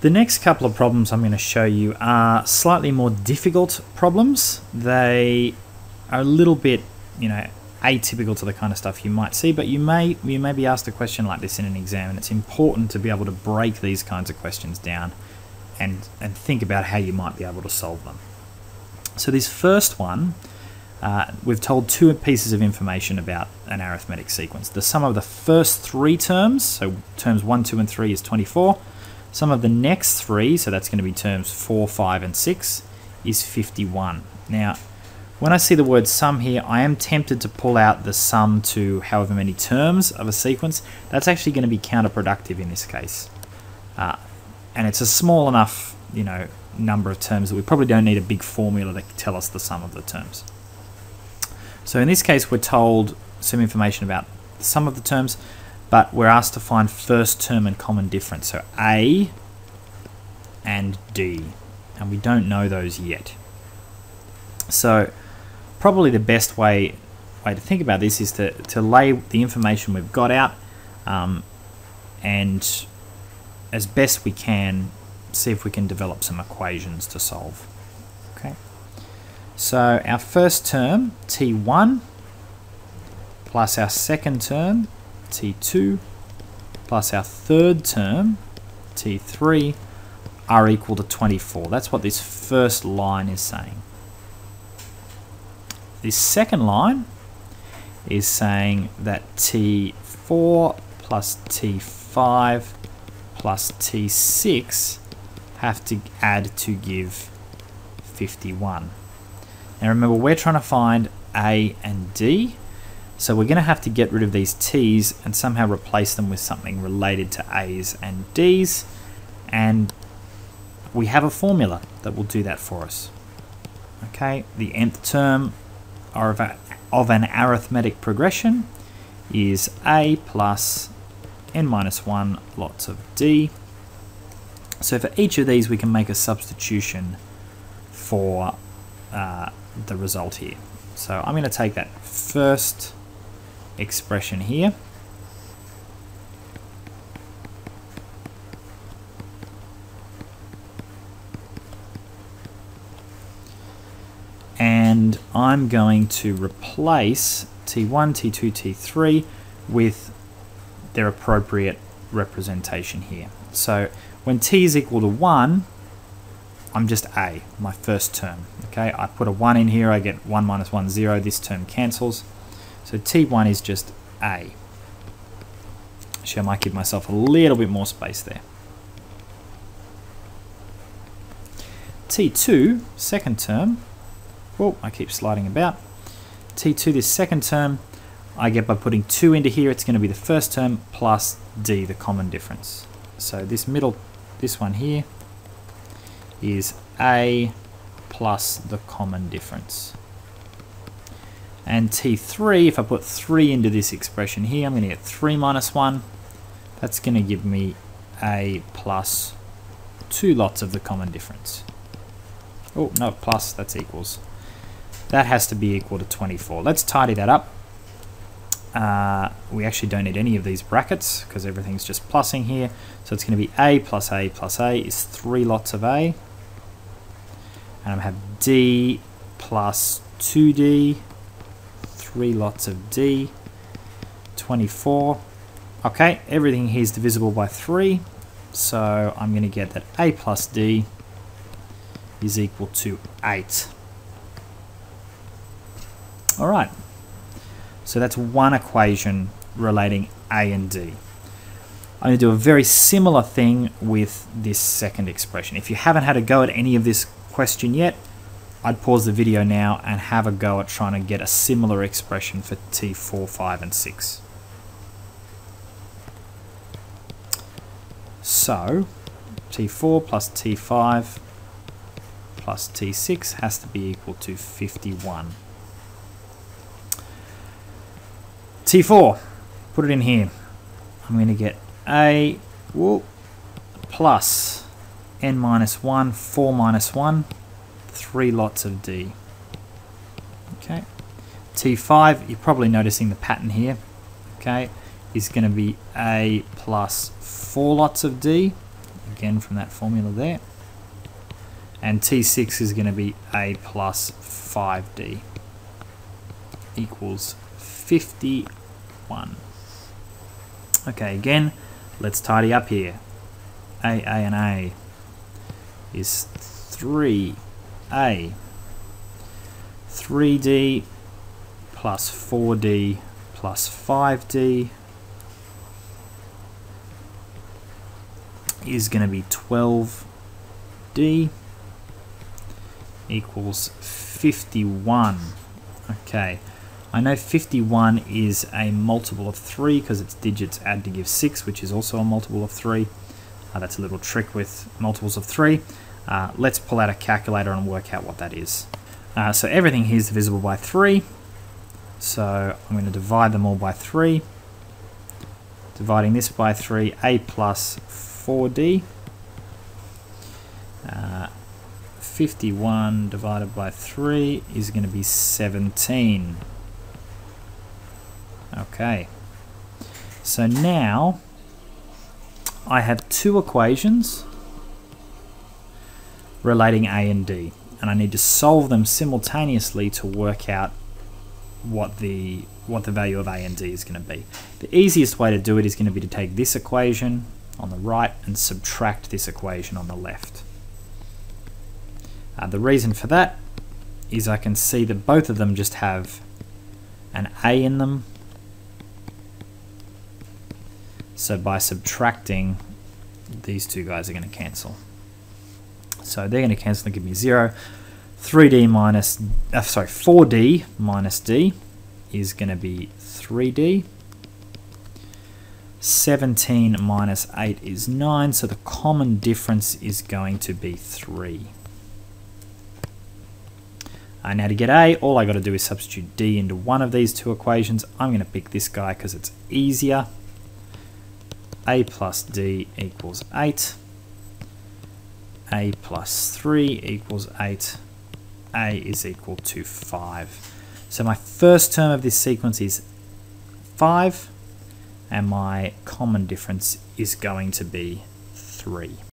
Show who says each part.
Speaker 1: The next couple of problems I'm going to show you are slightly more difficult problems. They are a little bit, atypical to the kind of stuff you might see, but you may be asked a question like this in an exam, and it's important to be able to break these kinds of questions down and think about how you might be able to solve them. So this first one, we've told two pieces of information about an arithmetic sequence. The sum of the first three terms, so terms 1, 2, and 3 is 24. Sum of the next three, so that's going to be terms 4, 5, and 6, is 51. Now, when I see the word sum here, I am tempted to pull out the sum to however many terms of a sequence. That's actually going to be counterproductive in this case. And it's a small enough, number of terms that we probably don't need a big formula to tell us the sum of the terms. So in this case, we're told some information about the sum of the terms, but we're asked to find first term and common difference, so A and D, and we don't know those yet. So probably the best way to think about this is to lay the information we've got out and as best we can see if we can develop some equations to solve. Okay. So our first term, T1, plus our second term, T2, plus our third term, T3, are equal to 24. That's what this first line is saying. This second line is saying that T4 plus T5 plus T6 have to add to give 51. Now remember, we're trying to find A and D, so we're going to have to get rid of these T's and somehow replace them with something related to A's and D's, and we have a formula that will do that for us. Okay, the nth term of an arithmetic progression is A plus n minus 1 lots of D. So for each of these we can make a substitution for the result here. So I'm going to take that first expression here, and I'm going to replace T1, T2, T3 with their appropriate representation here. So when T is equal to 1, I'm just A, my first term. Okay, I put a 1 in here, I get 1 minus 1, 0, this term cancels. So T1 is just A. Actually, I might give myself a little bit more space there. T2, second term, oh, I keep sliding about. T2, this second term, I get by putting 2 into here, it's going to be the first term plus D, the common difference. So this one here is A plus the common difference. And T3, if I put 3 into this expression here, I'm going to get 3 minus 1. That's going to give me A plus 2 lots of the common difference. Oh, no, plus, that's equals. That has to be equal to 24. Let's tidy that up. We actually don't need any of these brackets because everything's just plussing here. So it's going to be A plus A plus A is 3 lots of A. And I have D plus 2D, 3 lots of D, 24. Okay, everything here is divisible by 3. So I'm going to get that A plus D is equal to 8. All right. So that's one equation relating A and D. I'm going to do a very similar thing with this second expression. If you haven't had a go at any of this question yet, I'd pause the video now and have a go at trying to get a similar expression for T4, 5, and 6. So T4 plus T5 plus T6 has to be equal to 51. T4, put it in here. I'm going to get A plus n minus 1, 4 minus 1, 3 lots of D. Okay. T5, you're probably noticing the pattern here, okay, is going to be A plus 4 lots of D. again from that formula there. And T6 is going to be A plus 5D equals 51. Okay, again, let's tidy up here. And A is 3A. 3D plus 4D plus 5D is going to be 12D equals 51. Okay, I know 51 is a multiple of 3 because its digits add to give 6, which is also a multiple of 3. That's a little trick with multiples of 3. Let's pull out a calculator and work out what that is. So everything here is divisible by 3. So I'm going to divide them all by 3. Dividing this by 3, A plus 4D. 51 divided by 3 is going to be 17. Okay. So now I have two equations relating A and D, and I need to solve them simultaneously to work out what the value of A and D is going to be. The easiest way to do it is going to be to take this equation on the right and subtract this equation on the left. The reason for that is I can see that both of them just have an A in them. So by subtracting, these two guys are going to cancel. So they're going to cancel and give me 0. 4D minus D is going to be 3D. 17 minus 8 is 9, so the common difference is going to be 3. Now to get A, all I got to do is substitute D into one of these two equations. I'm going to pick this guy because it's easier. A plus D equals 8. A plus 3 equals 8. A is equal to 5. So my first term of this sequence is 5, and my common difference is going to be 3.